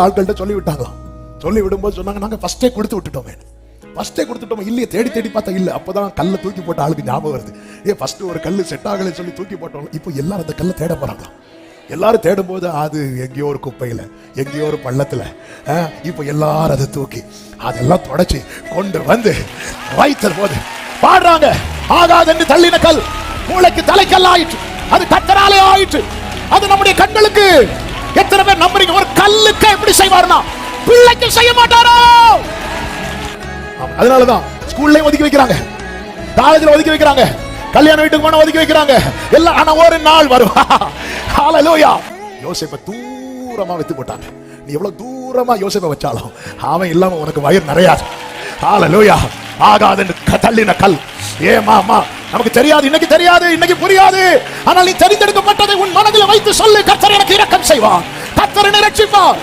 ஆட்கள்கிட்ட சொல்லி விட்டாங்க. சொல்லி விடும்போது சொன்னாங்க, நாங்க ஃபர்ஸ்டே கொடுத்து விட்டுட்டோமே. ஃபர்ஸ்டே கொடுத்துட்டோம். இல்லையே, தேடி தேடி பார்த்தா இல்லை. அப்போதான் கல்லை தூக்கி போட்ட ஆளுக்கு ஞாபகம் வருது, ஃபர்ஸ்ட் ஒரு கல் செட் ஆகலை சொல்லி தூக்கி போட்டோம். இப்போ எல்லாரும் அந்த கல்லை தேட போறாங்க. எல்லாரும் தேடும் போது அது எங்கேயோ ஒரு குப்பையில, எங்கேயோ ஒரு பள்ளத்துல. இப்போ எல்லாரும் அதை தூக்கி அதெல்லாம் தொடச்சி கொண்டு வந்து வைத்த போது பாடுறாங்க, ஆகாது என்று தள்ளின கல் மூளைக்கு தலைக்கல் ஆயிற்று. அது கர்த்தராலே ஆயிற்று. அது நம்முடைய கண்களுக்கு. எத்தனை பேர் நம்புறீங்க? ஒரு கல்லுக்கு எப்படி செய்வார்னா பிள்ளைக்கு செய்ய மாட்டாரோ? அதனாலதான் ஸ்கூல்லையும் ஒதுக்கி வைக்கிறாங்க, காலேஜ்ல ஒதுக்கி வைக்கிறாங்க, கல்யாண வீட்டுக்கு போன ஒதுக்கி வைக்கிறாங்க எல்லாம். ஆனா ஒரு நாள் வரும். ஹல்லேலூயா. யோசேப்பை தூரமா வைத்து போட்டாங்க. நீ எவ்வளவு தூரமா யோசேப்பை வச்சாலும் அவன் இல்லாம உனக்கு வயிறு நிறையாது. ஹல்லேலூயா. ஆகாது என்று தள்ளின கல். ஏமாமா நமக்கு தெரியாது, இன்னைக்கு தெரியாது, இன்னைக்கு புரியாது. ஆனால் நீ தெரிந்தெடுக்கப்பட்டதை உன் மனதில் வைத்து சொல்லு, கர்த்தர் எனக்கு இரக்கம் செய்வார், கர்த்தர் என்னை ரட்சிப்பார்.